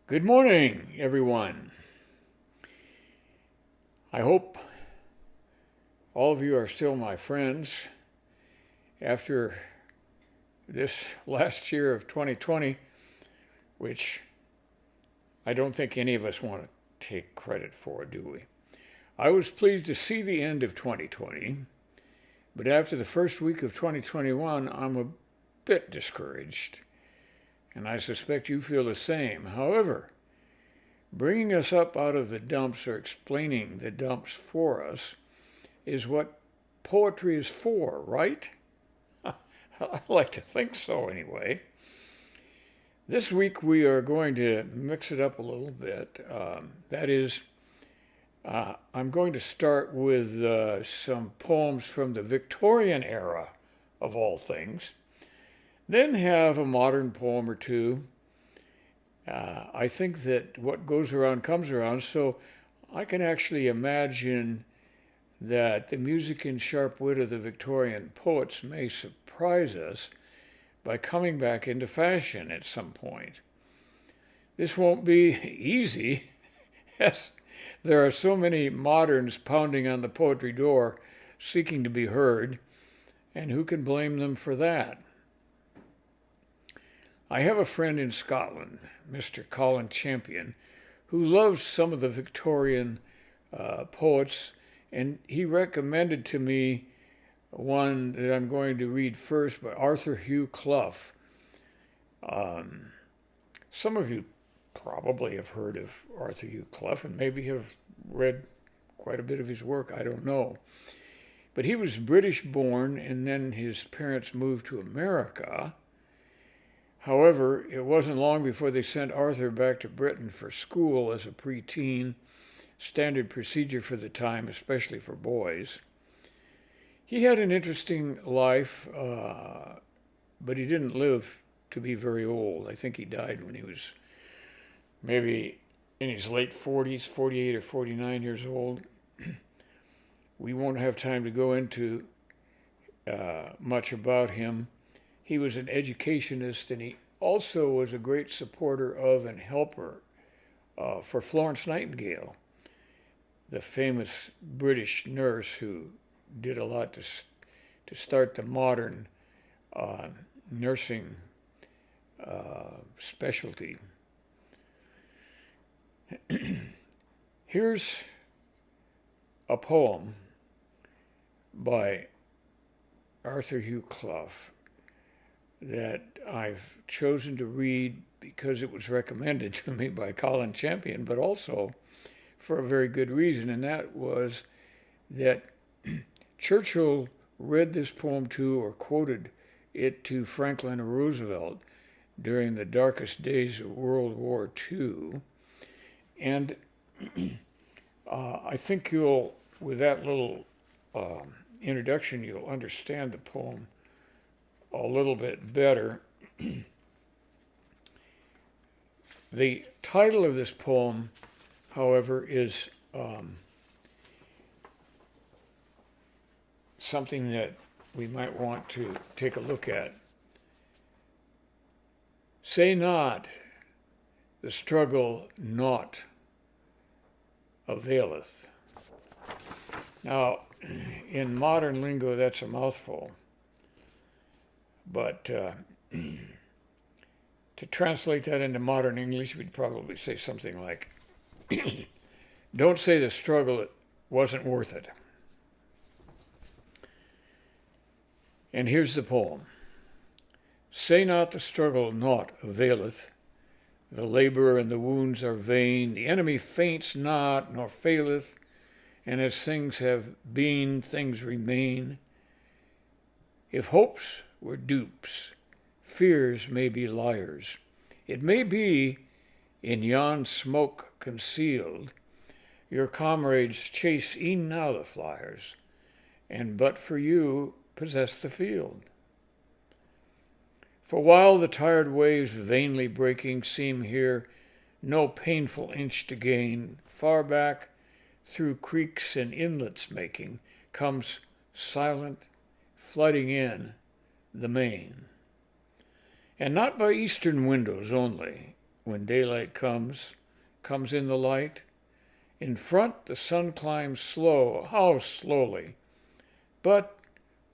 Good morning, everyone. I hope all of you are still my friends after this last year of 2020, which I don't think any of us want to take credit for, do we? I was pleased to see the end of 2020, but after the first week of 2021, I'm a bit discouraged, and I suspect you feel the same. However, bringing us up out of the dumps or explaining the dumps for us is what poetry is for, right? I like to think so anyway. This week we are going to mix it up a little bit. I'm going to start with some poems from the Victorian era, of all things, then have a modern poem or two. I think that what goes around comes around, so I can actually imagine that the music and sharp wit of the Victorian poets may surprise us by coming back into fashion at some point. This won't be easy, as there are so many moderns pounding on the poetry door seeking to be heard, and who can blame them for that? I have a friend in Scotland, Mr. Colin Champion, who loves some of the Victorian poets, and he recommended to me one that I'm going to read first by Arthur Hugh Clough. Some of you probably have heard of Arthur Hugh Clough and maybe have read quite a bit of his work, I don't know. But he was British born, and then his parents moved to America. However, it wasn't long before they sent Arthur back to Britain for school as a preteen, standard procedure for the time, especially for boys. He had an interesting life, but he didn't live to be very old. I think he died when he was maybe in his late 40s, 48 or 49 years old. We won't have time to go into much about him. He was an educationist, and he also was a great supporter of and helper for Florence Nightingale, the famous British nurse who did a lot to start the modern nursing specialty. Here's a poem by Arthur Hugh Clough that I've chosen to read because it was recommended to me by Colin Champion, but also for a very good reason, and that was that Churchill read this poem to or quoted it to Franklin Roosevelt during the darkest days of World War II. And I think with that little introduction, you'll understand the poem a little bit better. The title of this poem, however, is something that we might want to take a look at. Say not, the struggle naught availeth. Now, in modern lingo, that's a mouthful. But to translate that into modern English, we'd probably say something like, don't say the struggle wasn't worth it. And here's the poem. Say not the struggle naught availeth. The labor and the wounds are vain. The enemy faints not nor faileth. And as things have been, things remain. If hopes were dupes, fears may be liars. It may be, in yon smoke concealed, your comrades chase e'en now the flyers, and but for you possess the field. For while the tired waves vainly breaking seem here no painful inch to gain, far back through creeks and inlets making comes silent, flooding in the main. And not by eastern windows only, when daylight comes in the light. In front the sun climbs slow, how slowly. But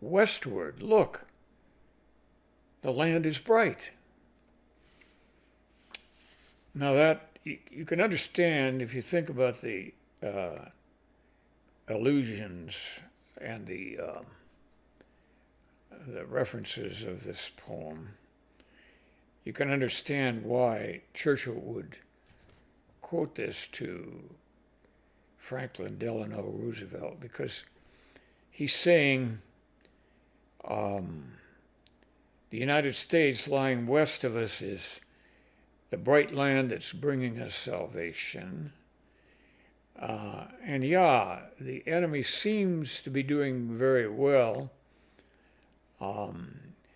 westward, look, the land is bright. Now that, you can understand if you think about the allusions and the references of this poem, you can understand why Churchill would quote this to Franklin Delano Roosevelt, because he's saying the United States lying west of us is the bright land that's bringing us salvation. And the enemy seems to be doing very well.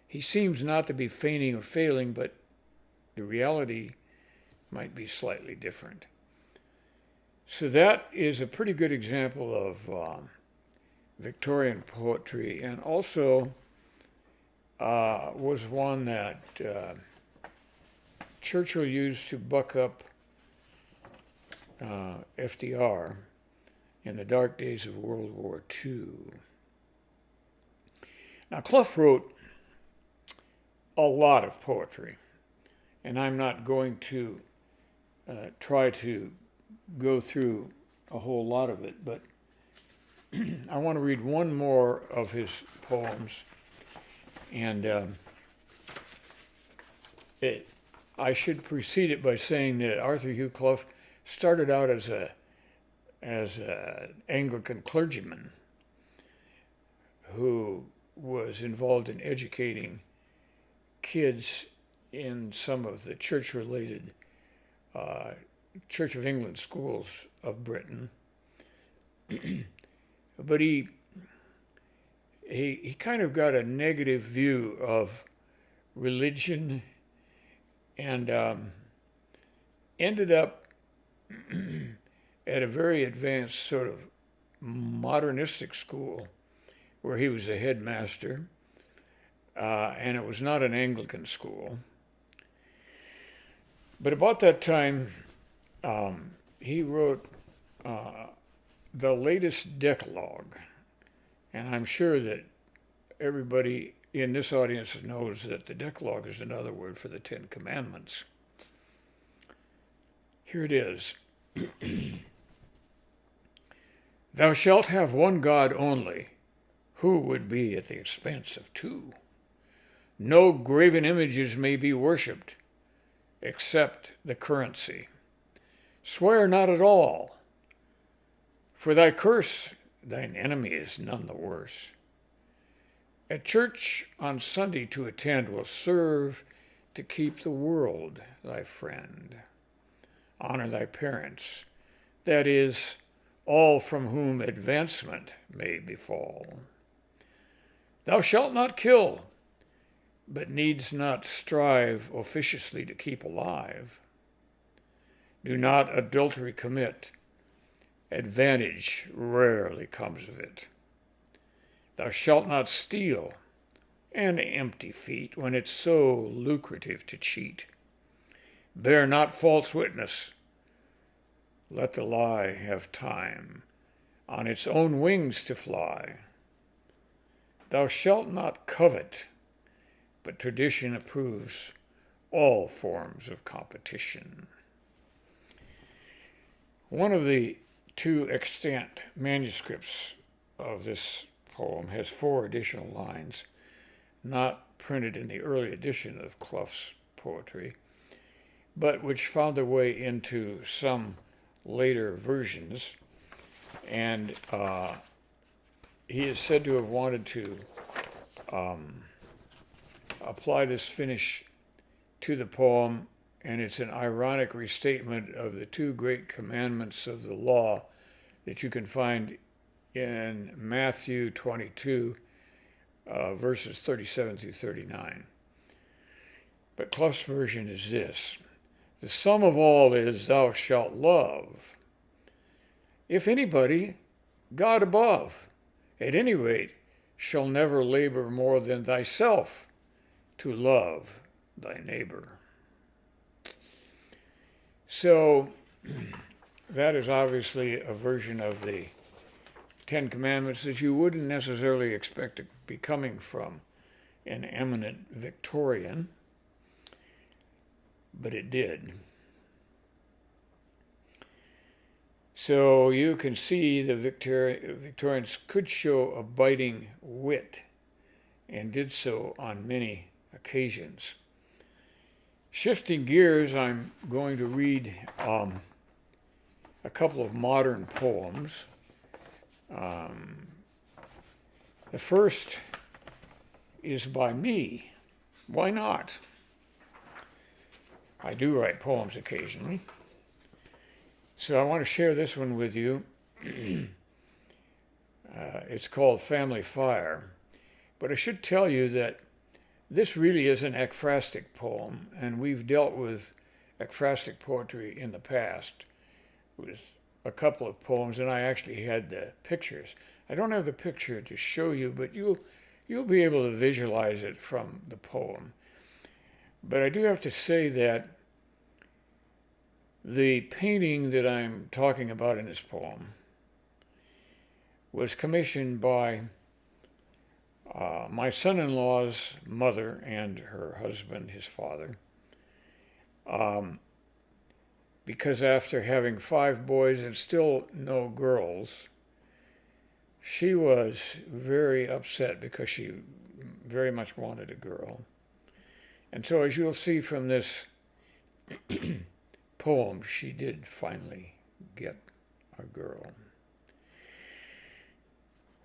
He seems not to be feigning or failing, but the reality might be slightly different. So that is a pretty good example of Victorian poetry, and also was one that Churchill used to buck up FDR in the dark days of World War II. Now, Clough wrote a lot of poetry, and I'm not going to try to go through a whole lot of it, but I want to read one more of his poems, and I should precede it by saying that Arthur Hugh Clough started out as an Anglican clergyman who was involved in educating kids in some of the church-related Church of England schools of Britain. But he kind of got a negative view of religion and ended up at a very advanced sort of modernistic school where he was a headmaster, and it was not an Anglican school. But about that time, he wrote the Latest Decalogue, and I'm sure that everybody in this audience knows that the Decalogue is another word for the Ten Commandments. Here it is. Thou shalt have one God only, who would be at the expense of two. No graven images may be worshipped, except the currency. Swear not at all, for thy curse thine enemy is none the worse. At church on Sunday to attend will serve to keep the world thy friend. Honor thy parents, that is, all from whom advancement may befall. Thou shalt not kill, but needs not strive officiously to keep alive. Do not adultery commit, advantage rarely comes of it. Thou shalt not steal, and empty feet, when it's so lucrative to cheat. Bear not false witness, let the lie have time on its own wings to fly. Thou shalt not covet, but tradition approves all forms of competition. One of the two extant manuscripts of this poem has 4 additional lines, not printed in the early edition of Clough's poetry, but which found their way into some later versions. And he is said to have wanted to apply this finish to the poem, and it's an ironic restatement of the 2 great commandments of the law that you can find in Matthew 22, verses 37 through 39. But Clough's version is this: the sum of all is, thou shalt love. If anybody, God above. At any rate, shall never labor more than thyself to love thy neighbor. So that is obviously a version of the Ten Commandments that you wouldn't necessarily expect to be coming from an eminent Victorian, but it did. So you can see the Victorians could show a biting wit, and did so on many occasions. Shifting gears, I'm going to read a couple of modern poems. The first is by me. Why not? I do write poems occasionally. So I want to share this one with you. It's called Family Fire. But I should tell you that this really is an ekphrastic poem, and we've dealt with ekphrastic poetry in the past with a couple of poems, and I actually had the pictures. I don't have the picture to show you, but you'll be able to visualize it from the poem. But I do have to say that the painting that I'm talking about in this poem was commissioned by my son-in-law's mother and her husband, his father, because after having 5 boys and still no girls, she was very upset because she very much wanted a girl. And so, as you'll see from this poem, she did finally get a girl.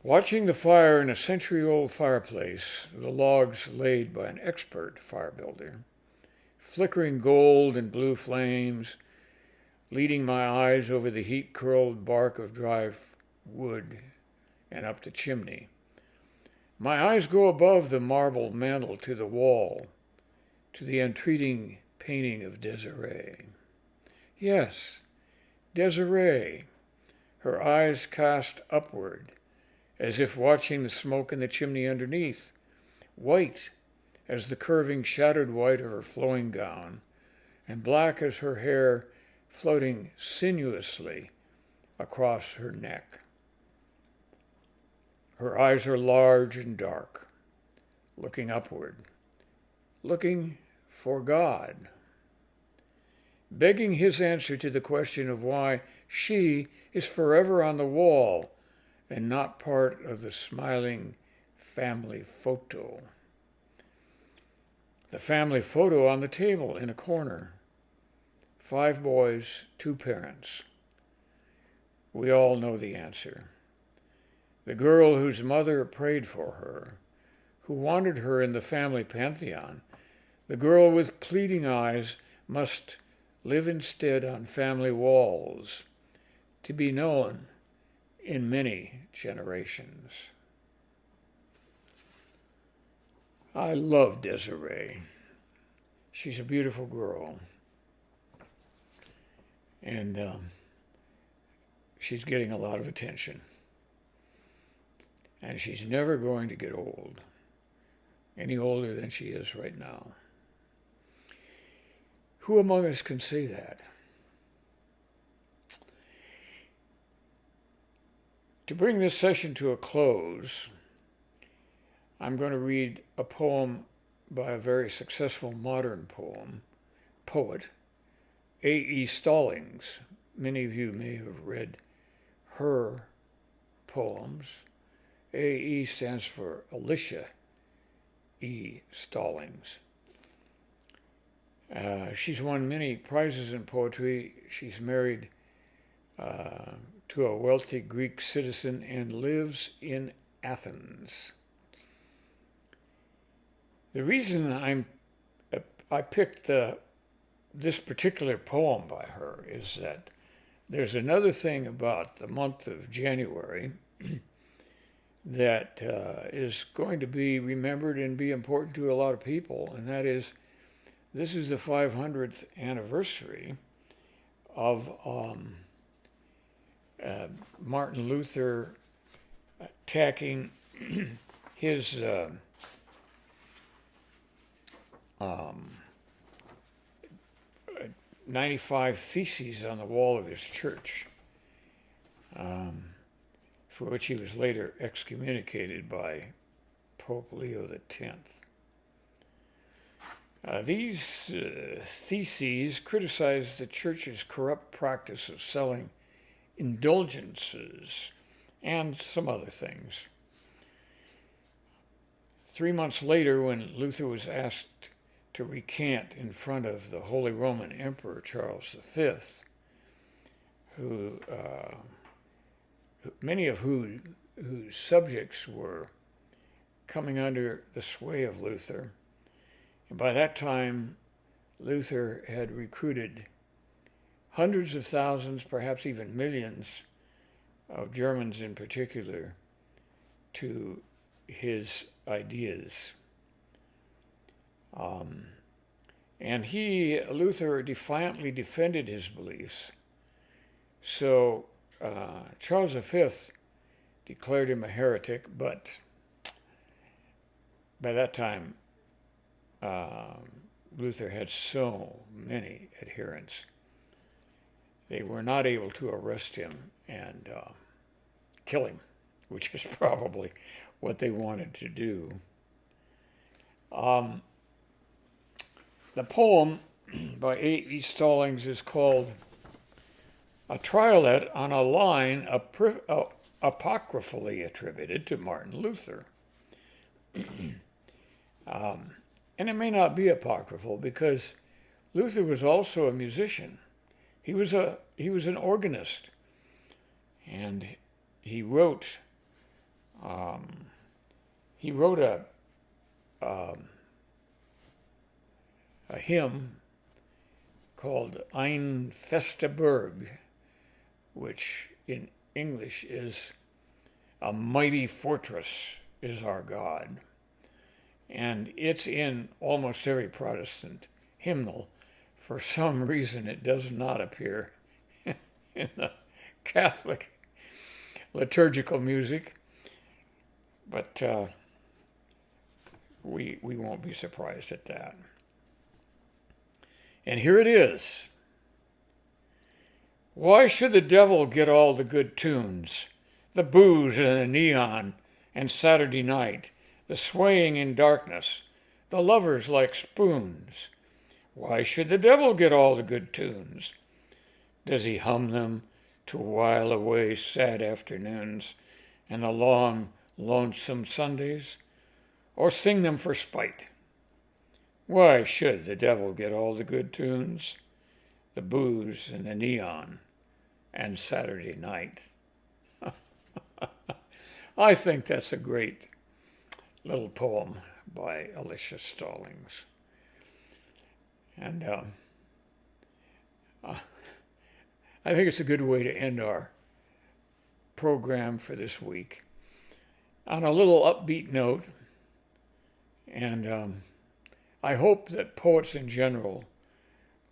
Watching the fire in a century-old fireplace, the logs laid by an expert fire builder, flickering gold and blue flames, leading my eyes over the heat-curled bark of dry wood and up the chimney. My eyes go above the marble mantel to the wall, to the entreating painting of Desiree. Yes, Desiree, her eyes cast upward, as if watching the smoke in the chimney underneath, white as the curving shadowed white of her flowing gown, and black as her hair floating sinuously across her neck. Her eyes are large and dark, looking upward, looking for God, begging his answer to the question of why she is forever on the wall and not part of the smiling family photo. The family photo on the table in a corner. 5 boys, 2 parents. We all know the answer. The girl whose mother prayed for her, who wanted her in the family pantheon, the girl with pleading eyes, must live instead on family walls, to be known in many generations. I love Desiree. She's a beautiful girl. And she's getting a lot of attention. And she's never going to get old, any older than she is right now. Who among us can say that? To bring this session to a close, I'm going to read a poem by a very successful modern poet, A.E. Stallings. Many of you may have read her poems. A.E. stands for Alicia E. Stallings. She's won many prizes in poetry. She's married to a wealthy Greek citizen and lives in Athens. The reason I picked this particular poem by her is that there's another thing about the month of January that is going to be remembered and be important to a lot of people, and that is this is the 500th anniversary of Martin Luther attacking his 95 theses on the wall of his church, for which he was later excommunicated by Pope Leo X. These theses criticized the church's corrupt practice of selling indulgences and some other things. 3 months later, when Luther was asked to recant in front of the Holy Roman Emperor Charles V, many of whose subjects were coming under the sway of Luther, and by that time, Luther had recruited hundreds of thousands, perhaps even millions, of Germans in particular, to his ideas. And Luther, defiantly defended his beliefs. So Charles V declared him a heretic, but by that time, Luther had so many adherents, they were not able to arrest him and kill him, which is probably what they wanted to do. The poem by A.E. Stallings is called A Triolet on a Line Apocryphally Attributed to Martin Luther. And it may not be apocryphal because Luther was also a musician. He was an organist, and he wrote a hymn called Ein feste Burg, which in English is "A mighty fortress is our God." And it's in almost every Protestant hymnal. For some reason, it does not appear in the Catholic liturgical music, but we won't be surprised at that. And here it is. Why should the devil get all the good tunes, the booze and the neon and Saturday night, the swaying in darkness, the lovers like spoons? Why should the devil get all the good tunes? Does he hum them to while away sad afternoons and the long, lonesome Sundays, or sing them for spite? Why should the devil get all the good tunes, the booze and the neon and Saturday night? I think that's a great little poem by Alicia Stallings. And I think it's a good way to end our program for this week on a little upbeat note. And I hope that poets in general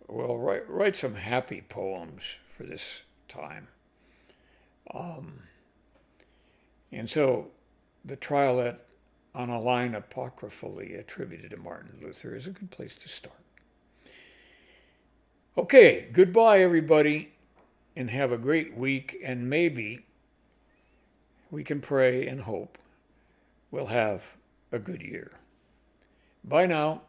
will write some happy poems for this time. And so the Triolet on a Line Apocryphally Attributed to Martin Luther is a good place to start. Okay, goodbye, everybody, and have a great week, and maybe we can pray and hope we'll have a good year. Bye now.